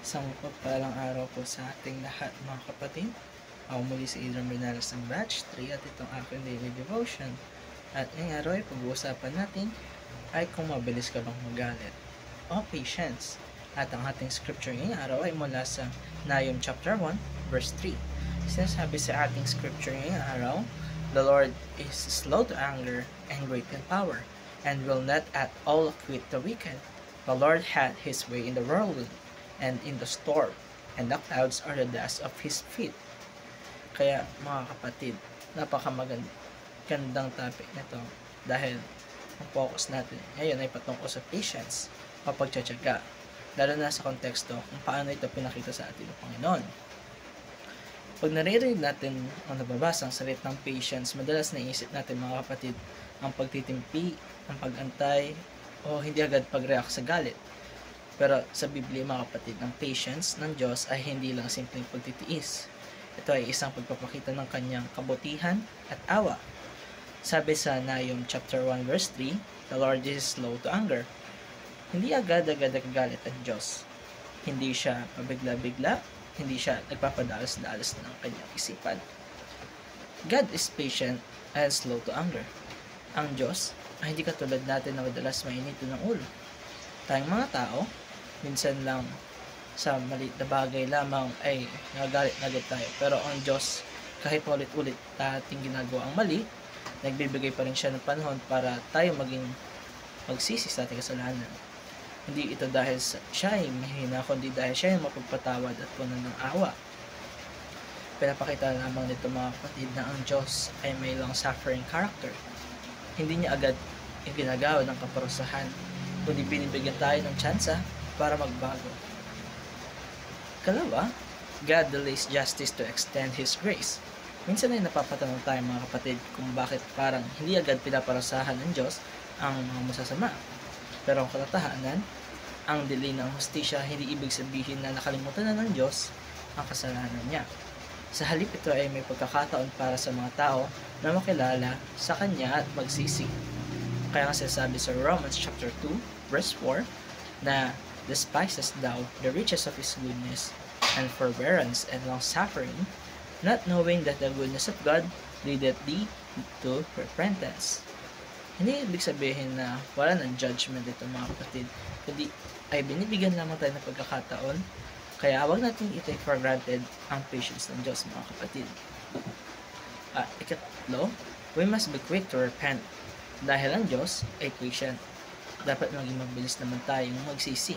Isang mapagpalang araw po sa ating lahat mga kapatid. Ako muli si Adrian Bernales ng Batch 3 at itong aking daily devotion. At ngayong araw ay pag-uusapan natin ay kung mabilis ka bang magalit o patience. At ang ating scripture ngayong araw ay mula sa Nahum chapter 1 verse 3. Sinasabi sa ating scripture ngayong araw, "The Lord is slow to anger and great in power, and will not at all acquit the wicked. The Lord had his way in the whirlwind and in the storm, and the clouds are the dust of his feet." Kaya mga kapatid, napakamagandang topic nito dahil ang focus natin ngayon ay patungkol sa patience o pagtsatsaga, lalo na sa konteksto kung paano ito pinakita sa atin ng Panginoon. Pag naririnig natin o nababasa ang salitang patience, madalas naisip natin mga kapatid ang pagtitimpi, ang pag-antay, o hindi agad pag-react sa galit. Pero sa Biblia mga kapatid, ang patience ng Diyos ay hindi lang simpleng pagtitiis. Ito ay isang pagpapakita ng kanyang kabutihan at awa. Sabi sa Nahum chapter 1 verse 3, "The Lord is slow to anger." Hindi agad-agad nagagalit ang Diyos. Hindi siya pabigla-bigla, hindi siya nagpapadalos-dalos ng kanyang isipan. God is patient and slow to anger. Ang Diyos ay hindi katulad natin na madalas mainit ng ulo. Tayong mga tao, minsan lang sa maliit na bagay lamang ay nagagalit na agad tayo. Pero ang Diyos, kahit paulit-ulit ating ginagawa ang mali, nagbibigay pa rin siya ng panahon para tayo magsisi sa ating kasalanan. Hindi ito dahil siya ay mahina, kundi dahil siya ay mapagpatawad at puno ng awa. Pinapakita lamang nito mga kapatid na ang Diyos ay may long-suffering character. Hindi niya agad yung ginagawa ng kaparusahan, kundi binibigyan tayo ng tsansa para magbago. Kalawa, God delays justice to extend His grace. Minsan ay napapatanong tayo mga kapatid kung bakit parang hindi agad pinaparusahan ng Diyos ang mga masasama. Pero ang katotohanan, ang delay ng hustisya hindi ibig sabihin na nakalimutan na ng Diyos ang kasalanan niya. Sa halip ito ay may pagkakataon para sa mga tao na makilala sa Kanya at magsisi. Kaya nga sinasabi sa Romans chapter 2 verse 4 na, "Despisest thou the riches of His goodness and forbearance and long-suffering, not knowing that the goodness of God leadeth thee to repentance." Hindi ibig sabihin na wala ng judgment dito mga kapatid, kundi ay binibigyan lamang tayo ng pagkakataon. Kaya huwag natin i-take for granted ang patience ng Diyos mga kapatid. Ikatlo, we must be quick to repent. Dahil ang Diyos ay patient, dapat maging mabilis naman tayong magsisi.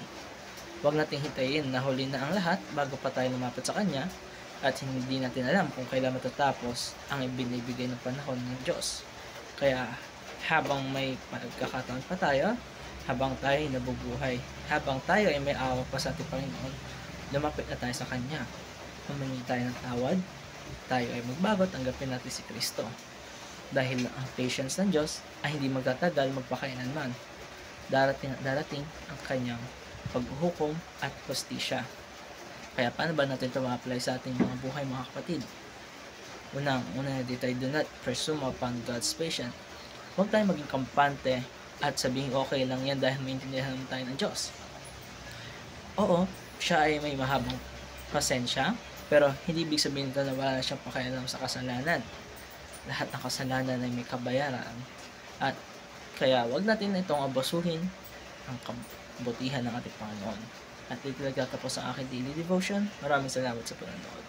Huwag nating hintayin na huli na ang lahat bago pa tayo lumapit sa Kanya, at hindi natin alam kung kailan matatapos ang ibinibigay ng panahon ng Diyos. Kaya habang may pagkakataon pa tayo, habang tayo ay nabubuhay, habang tayo ay may awa pa sa ating Panginoon, lumapit na tayo sa Kanya. Humingi tayo ng tawad, tayo ay magbago, tanggapin natin si Kristo. Dahil ang patience ng Diyos ay hindi magtatagal magpakailanman. Darating at darating ang Kanyang paghuhukom at hustisya. Kaya paano ba natin ito ma-apply sa ating mga buhay mga kapatid? Una dito ay do not presume upon God's patience. Huwag tayong maging kampante at sabihin okay lang yan dahil maintindihan tayo ng Diyos. Oo, siya ay may mahabang pasensya, pero hindi ibig sabihin ito na wala siyang pakialam sa kasalanan. Lahat ng kasalanan ay may kabayaran, at kaya wag natin itong abusuhin ang kabutihan ng ating Panginoon. At dito nagtatapos ang aking daily devotion. Maraming salamat sa panonood.